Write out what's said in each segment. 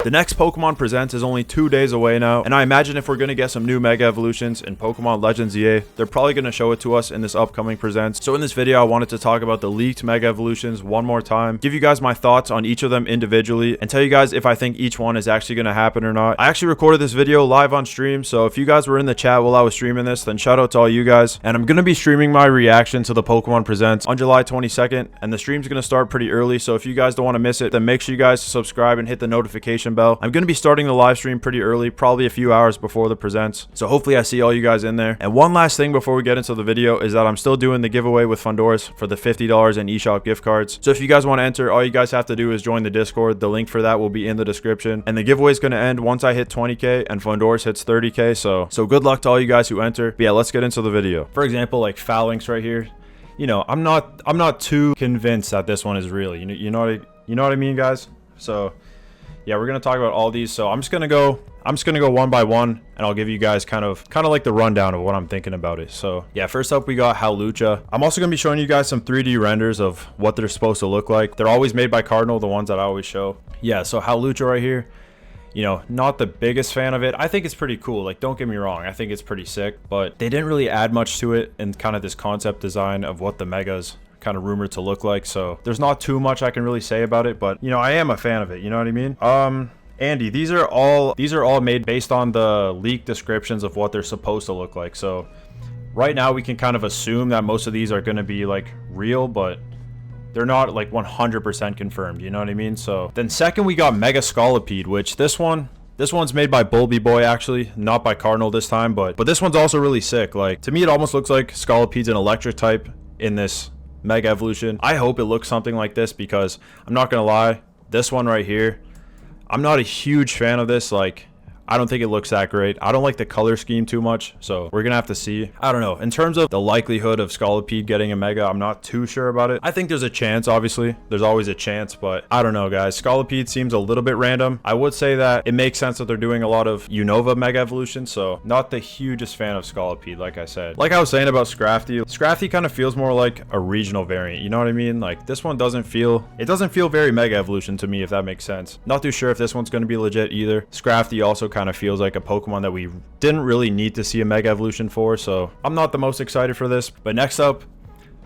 The next Pokemon Presents is only 2 days away now, and I imagine if we're going to get some new Mega Evolutions in Pokemon Legends EA, they're probably going to show it to us in this upcoming Presents. So in this video, I wanted to talk about the leaked Mega Evolutions one more time, give you guys my thoughts on each of them individually, and tell you guys if I think each one is actually going to happen or not. I actually recorded this video live on stream, so if you guys were in the chat while I was streaming this, then shout out to all you guys. And I'm going to be streaming my reaction to the Pokemon Presents on July 22nd, and the stream's going to start pretty early, so if you guys don't want to miss it, then make sure you guys subscribe and hit the notification bell. I'm going to be starting the live stream pretty early, probably a few hours before the Presents, so hopefully I see all you guys in there. And one last thing before we get into the video is that I'm still doing the giveaway with Fundorus for the $50 in eShop gift cards. So if you guys want to enter, all you guys have to do is join the Discord. The link for that will be in the description, and the giveaway is going to end once I hit 20k and Fundorus hits 30k. So good luck to all you guys who enter. But yeah, let's get into the video. For example, like Phalanx right here, you know, I'm not too convinced that this one is real. You know what I mean, guys? So yeah, we're gonna talk about all these. So I'm just gonna go one by one, and I'll give you guys kind of like the rundown of what I'm thinking about it. So yeah, first up we got Hawlucha. I'm also gonna be showing you guys some 3D renders of what they're supposed to look like. They're always made by Cardinal, the ones that I always show. Yeah, so Hawlucha right here, you know, not the biggest fan of it. I think it's pretty cool. Like, don't get me wrong, I think it's pretty sick, but they didn't really add much to it in kind of this concept design of what the Megas kind of rumored to look like. So there's not too much I can really say about it, but you know, I am a fan of it, you know what I mean? Andy, these are all made based on the leaked descriptions of what they're supposed to look like. So right now we can kind of assume that most of these are going to be like real, but they're not like 100% confirmed, you know what I mean? So then second we got Mega Scolipede, which this one's made by Bulby Boy, actually, not by Cardinal this time, but this one's also really sick. Like, to me it almost looks like Scolipede's an electric type in this Mega Evolution. I hope it looks something like this, because I'm not gonna lie, this one right here, I'm not a huge fan of this. Like, I don't think it looks that great. I don't like the color scheme too much, so we're gonna have to see. I don't know. In terms of the likelihood of Scolipede getting a Mega, I'm not too sure about it. I think there's a chance, obviously. There's always a chance, but I don't know, guys. Scolipede seems a little bit random. I would say that it makes sense that they're doing a lot of Unova Mega Evolution, so not the hugest fan of Scolipede, like I said. Like I was saying about Scrafty kind of feels more like a regional variant, you know what I mean? Like, this one doesn't feel very Mega Evolution to me, if that makes sense. Not too sure if this one's gonna be legit either. Scrafty also kind of feels like a Pokemon that we didn't really need to see a Mega Evolution for, so I'm not the most excited for this. But next up,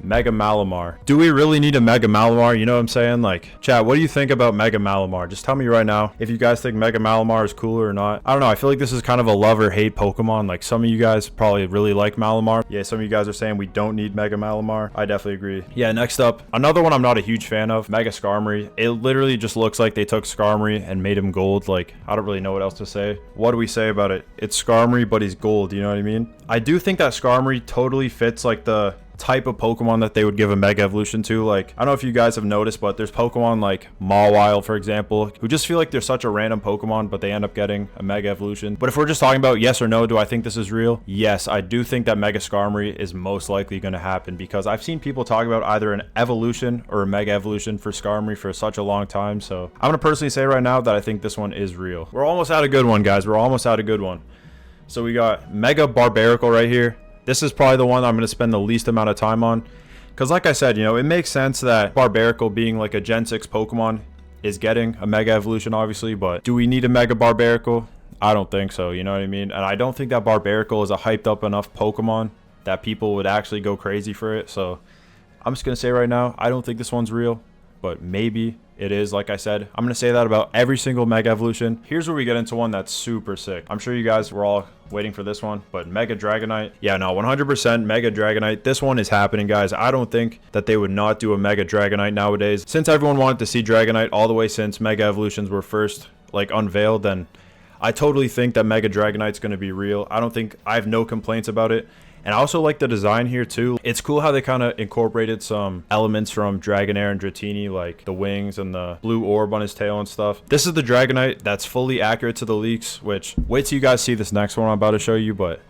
Mega Malamar. Do we really need a Mega Malamar? You know what I'm saying? Like, chat, what do you think about Mega Malamar? Just tell me right now if you guys think Mega Malamar is cooler or not. I don't know. I feel like this is kind of a love or hate Pokemon. Like, some of you guys probably really like Malamar. Yeah, some of you guys are saying we don't need Mega Malamar. I definitely agree. Yeah, next up, another one I'm not a huge fan of, Mega Skarmory. It literally just looks like they took Skarmory and made him gold. Like, I don't really know what else to say. What do we say about it? It's Skarmory, but he's gold. You know what I mean? I do think that Skarmory totally fits like the type of Pokemon that they would give a Mega Evolution to. Like, I don't know if you guys have noticed, but there's Pokemon like Mawile, for example, who just feel like they're such a random Pokemon, but they end up getting a Mega Evolution. But if we're just talking about yes or no, do I think this is real? Yes, I do think that Mega Skarmory is most likely going to happen, because I've seen people talk about either an evolution or a Mega Evolution for Skarmory for such a long time. So I'm going to personally say right now that I think this one is real. We're almost at a good one, guys. We're almost at a good one. So we got Mega Barbaracle right here. This is probably the one I'm going to spend the least amount of time on, because like I said, you know, it makes sense that Barbaracle, being like a Gen 6 Pokemon, is getting a Mega Evolution, obviously, but do we need a Mega Barbaracle? I don't think so, you know what I mean? And I don't think that Barbaracle is a hyped up enough Pokemon that people would actually go crazy for it. So I'm just going to say right now, I don't think this one's real, but maybe it is. Like I said, I'm going to say that about every single Mega Evolution. Here's where we get into one that's super sick. I'm sure you guys were all waiting for this one, but Mega Dragonite. Yeah, no, 100% Mega Dragonite. This one is happening, guys. I don't think that they would not do a Mega Dragonite nowadays. Since everyone wanted to see Dragonite all the way since Mega Evolutions were first like unveiled, then I totally think that Mega Dragonite's going to be real. I have no complaints about it. And I also like the design here too. It's cool how they kind of incorporated some elements from Dragonair and Dratini, like the wings and the blue orb on his tail and stuff. This is the Dragonite that's fully accurate to the leaks, which, wait till you guys see this next one I'm about to show you, but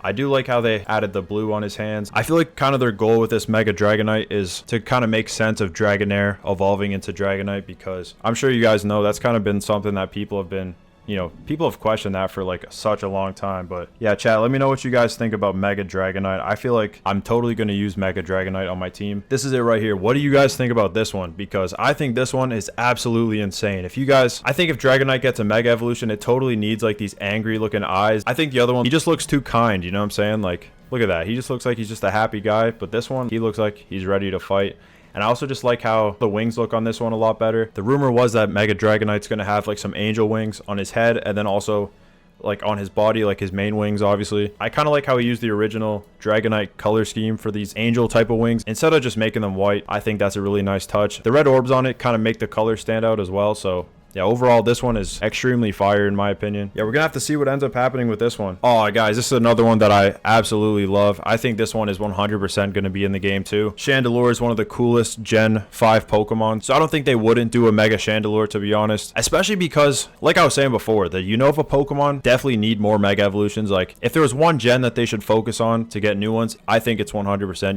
I do like how they added the blue on his hands. I feel like kind of their goal with this Mega Dragonite is to kind of make sense of Dragonair evolving into Dragonite, because I'm sure you guys know that's kind of been something that people have been You know, people have questioned that for like such a long time. But yeah, chat, let me know what you guys think about Mega Dragonite. I feel like I'm totally going to use Mega Dragonite on my team. This is it right here. What do you guys think about this one? Because I think this one is absolutely insane. If you guys, I think if Dragonite gets a Mega Evolution, it totally needs like these angry looking eyes. I think the other one, he just looks too kind, you know what I'm saying? Like, look at that. He just looks like he's just a happy guy. But this one, he looks like he's ready to fight. And I also just like how the wings look on this one a lot better. The rumor was that Mega Dragonite's going to have like some angel wings on his head and then also like on his body, like his main wings, obviously. I kind of like how he used the original Dragonite color scheme for these angel type of wings instead of just making them white. I think that's a really nice touch. The red orbs on it kind of make the color stand out as well. So yeah, overall, this one is extremely fire in my opinion. Yeah, we're gonna have to see what ends up happening with this one. Oh, guys, this is another one that I absolutely love. I think this one is 100% gonna be in the game too. Chandelure is one of the coolest Gen 5 Pokemon, so I don't think they wouldn't do a Mega Chandelure, to be honest. Especially because, like I was saying before, the Unova Pokemon definitely need more Mega Evolutions. Like, if there was one gen that they should focus on to get new ones, I think it's 100%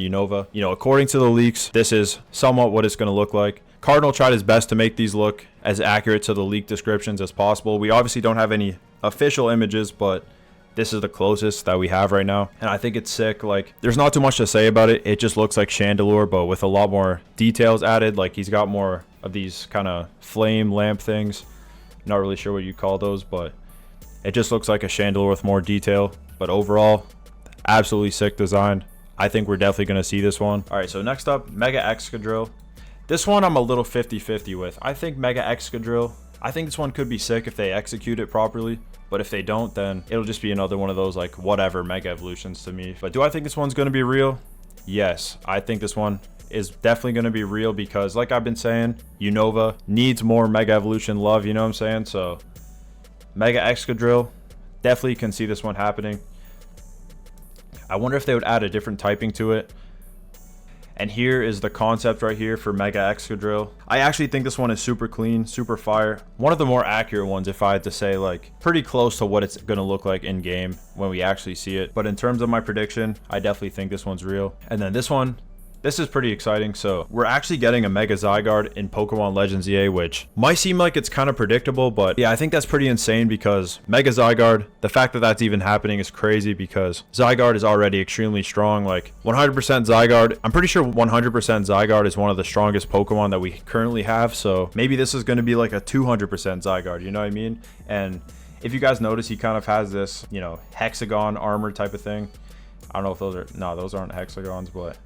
Unova. You know, according to the leaks, this is somewhat what it's gonna look like. Cardinal tried his best to make these look as accurate to the leak descriptions as possible. We obviously don't have any official images, but this is the closest that we have right now. And I think it's sick. Like, there's not too much to say about it. It just looks like Chandelure, but with a lot more details added. Like, he's got more of these kind of flame lamp things. Not really sure what you call those, but it just looks like a Chandelure with more detail. But overall, absolutely sick design. I think we're definitely going to see this one. All right, so next up, Mega Excadrill. This one I'm a little 50-50 with. I think Mega Excadrill, I think this one could be sick if they execute it properly. But if they don't, then it'll just be another one of those like whatever Mega Evolutions to me. But do I think this one's going to be real? Yes, I think this one is definitely going to be real because like I've been saying, Unova needs more Mega Evolution love, you know what I'm saying? So Mega Excadrill, definitely can see this one happening. I wonder if they would add a different typing to it. And here is the concept right here for Mega Excadrill. I actually think this one is super clean, super fire. One of the more accurate ones, if I had to say, like pretty close to what it's going to look like in game when we actually see it. But in terms of my prediction, I definitely think this one's real. And then this one, this is pretty exciting. So we're actually getting a Mega Zygarde in Pokemon Legends EA, which might seem like it's kind of predictable, but yeah, I think that's pretty insane because Mega Zygarde, the fact that that's even happening is crazy because Zygarde is already extremely strong. Like 100% Zygarde, I'm pretty sure 100% Zygarde is one of the strongest Pokemon that we currently have. So maybe this is going to be like a 200% Zygarde, you know what I mean? And if you guys notice, he kind of has this, you know, hexagon armor type of thing. I don't know if those are, no, those aren't hexagons, but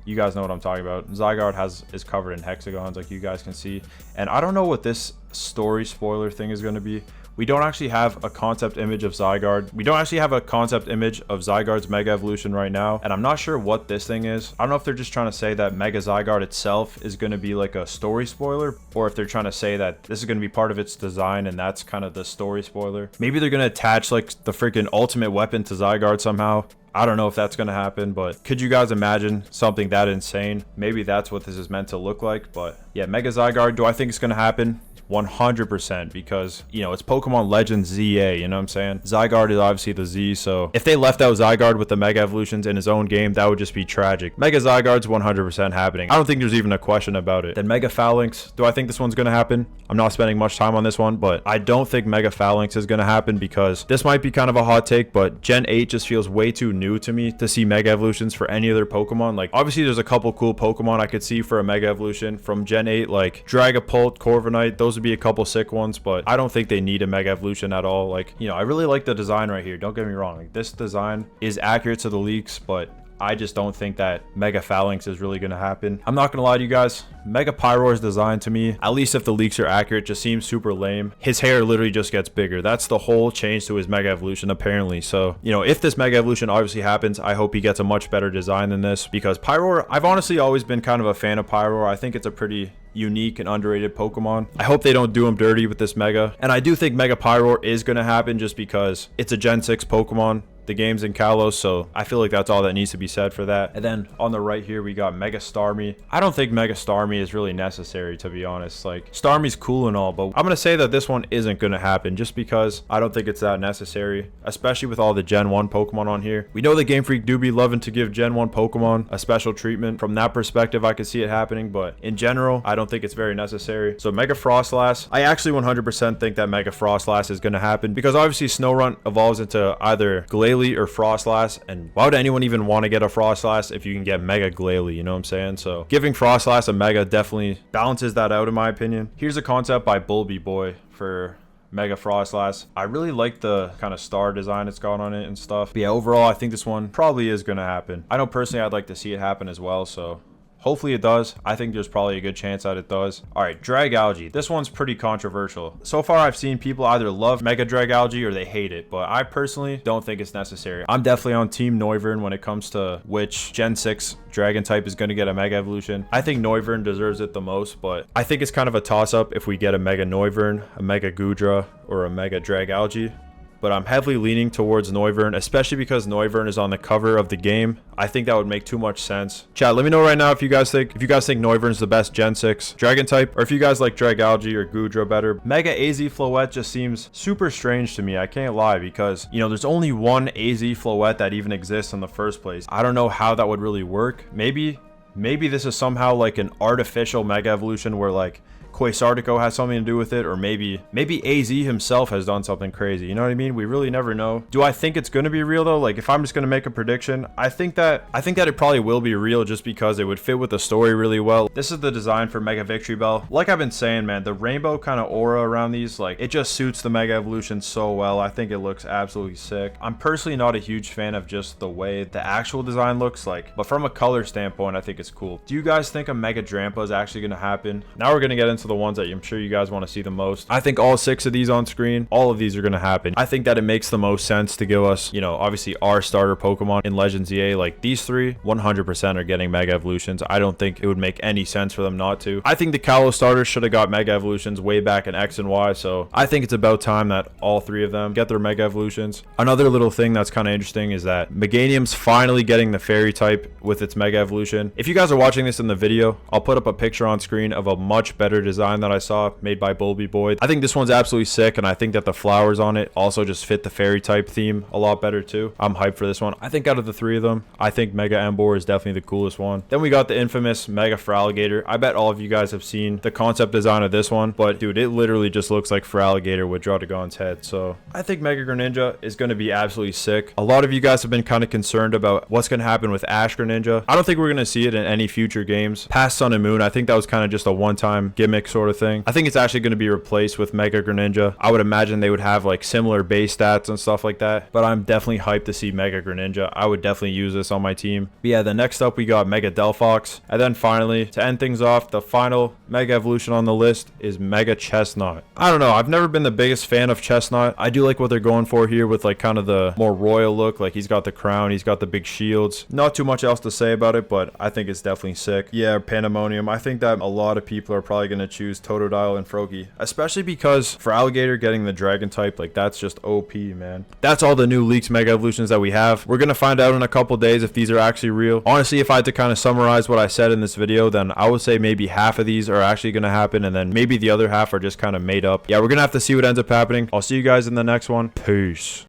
you guys know what I'm talking about. Zygarde is covered in hexagons, like you guys can see. And I don't know what this story spoiler thing is going to be. We don't actually have a concept image of Zygarde. We don't actually have a concept image of Zygarde's Mega Evolution right now. And I'm not sure what this thing is. I don't know if they're just trying to say that Mega Zygarde itself is going to be like a story spoiler, or if they're trying to say that this is going to be part of its design and that's kind of the story spoiler. Maybe they're going to attach like the freaking ultimate weapon to Zygarde somehow. I don't know if that's going to happen, but could you guys imagine something that insane? Maybe that's what this is meant to look like. But yeah, Mega Zygarde, do I think it's going to happen? 100%, because you know it's Pokemon Legends ZA, you know what I'm saying? Zygarde is obviously the Z, so if they left out Zygarde with the Mega Evolutions in his own game, that would just be tragic. Mega Zygarde's 100% happening. I don't think there's even a question about it. Then Mega Phalanx, do I think this one's gonna happen? I'm not spending much time on this one, but I don't think Mega Phalanx is gonna happen because this might be kind of a hot take, but Gen 8 just feels way too new to me to see Mega Evolutions for any other Pokemon. Like obviously there's a couple cool Pokemon I could see for a Mega Evolution from Gen 8, like Dragapult, Corviknight, those would be a couple sick ones, but I don't think they need a Mega Evolution at all. Like, you know, I really like the design right here, don't get me wrong. Like this design is accurate to the leaks, but I just don't think that Mega Phalanx is really going to happen. I'm not going to lie to you guys. Mega Pyroar's design to me, at least if the leaks are accurate, just seems super lame. His hair literally just gets bigger. That's the whole change to his Mega Evolution apparently. So, you know, if this Mega Evolution obviously happens, I hope he gets a much better design than this because Pyroar, I've honestly always been kind of a fan of Pyroar. I think it's a pretty unique and underrated Pokemon. I hope they don't do him dirty with this Mega. And I do think Mega Pyroar is going to happen just because it's a Gen 6 Pokemon. the games in Kalos, so I feel like that's all that needs to be said for that. And then on the right here, we got Mega Starmie. I don't think Mega Starmie is really necessary, to be honest. Like, Starmie's cool and all, but I'm gonna say that this one isn't gonna happen just because I don't think it's that necessary, especially with all the Gen 1 Pokemon on here. We know that Game Freak do be loving to give Gen 1 Pokemon a special treatment. From that perspective, I could see it happening, but in general, I don't think it's very necessary. So Mega Frostlass, I actually 100% think that Mega Frostlass is gonna happen because obviously Snorunt evolves into either Glalie or Frostlass, and why would anyone even want to get a Frostlass if you can get Mega Glalie, you know what I'm saying? So giving Frostlass a Mega definitely balances that out in my opinion. Here's a concept by Bulby Boy for Mega Frostlass. I really like the kind of star design it's got on it and stuff. But yeah, overall, I think this one probably is going to happen. I know personally I'd like to see it happen as well, so hopefully it does. I think there's probably a good chance that it does. All right, Dragalge. This one's pretty controversial. So far, I've seen people either love Mega Dragalge or they hate it, but I personally don't think it's necessary. I'm definitely on Team Noivern when it comes to which Gen 6 Dragon type is going to get a Mega Evolution. I think Noivern deserves it the most, but I think it's kind of a toss-up if we get a Mega Noivern, a Mega Goodra, or a Mega Dragalge. But I'm heavily leaning towards Noivern, especially because Noivern is on the cover of the game. I think that would make too much sense. Chat, let me know right now if you guys think Noivern's the best Gen 6 Dragon type, or if you guys like Dragalge or Goodra better. Mega AZ Floette just seems super strange to me. I can't lie, because, you know, there's only one AZ Floette that even exists in the first place. I don't know how that would really work. Maybe this is somehow like an artificial Mega Evolution where like Quasartico has something to do with it, or maybe AZ himself has done something crazy. You know what I mean? We really never know. Do I think it's going to be real though? Like, if I'm just going to make a prediction, I think that it probably will be real just because it would fit with the story really well. This is the design for Mega Victory Bell. Like I've been saying, man, the rainbow kind of aura around these, like, it just suits the Mega Evolution so well. I think it looks absolutely sick. I'm personally not a huge fan of just the way the actual design looks like, but from a color standpoint, I think it's cool. Do you guys think a Mega Drampa is actually going to happen? Now we're going to get into the ones that I'm sure you guys want to see the most. I think all 6 of these on screen, all of these are going to happen. I think that it makes the most sense to give us, you know, obviously our starter Pokemon in Legends EA. Like, these 3 100% are getting Mega Evolutions. I don't think it would make any sense for them not to. I think the Kalos starters should have got Mega Evolutions way back in X and Y, so I think it's about time that all 3 of them get their Mega Evolutions. Another little thing that's kind of interesting is that Meganium's finally getting the Fairy type with its Mega Evolution. If you guys are watching this in the video, I'll put up a picture on screen of a much better design that I saw made by Bulby Boy. I think this one's absolutely sick, and I think that the flowers on it also just fit the Fairy type theme a lot better too. I'm hyped for this one. I think out of the 3 of them, I think Mega Emboar is definitely the coolest one. Then we got the infamous Mega Feraligatr. I bet all of you guys have seen the concept design of this one, but dude, it literally just looks like Feraligatr with Draudigon's head. So I think Mega Greninja is going to be absolutely sick. A lot of you guys have been kind of concerned about what's going to happen with Ash Greninja. I don't think we're going to see it in any future games past Sun and Moon. I think that was kind of just a one-time gimmick sort of thing. I think it's actually going to be replaced with Mega Greninja. I would imagine they would have like similar base stats and stuff like that, but I'm definitely hyped to see Mega Greninja. I would definitely use this on my team. But yeah, the next up we got Mega Delphox, and then finally, to end things off, the final Mega Evolution on the list is Mega Chestnut. I don't know, I've never been the biggest fan of Chestnut. I do like what they're going for here with like kind of the more royal look. Like, he's got the crown, he's got the big shields. Not too much else to say about it, but I think it's definitely sick. Yeah, Pandemonium. I think that a lot of people are probably going to choose Totodile and Froakie, especially because Feraligatr getting the Dragon type, like, that's just OP, man. That's all the new leaked Mega Evolutions that we have. We're going to find out in a couple days if these are actually real. Honestly, if I had to kind of summarize what I said in this video, then I would say maybe half of these are actually going to happen, and then maybe the other half are just kind of made up. Yeah, we're going to have to see what ends up happening. I'll see you guys in the next one. Peace.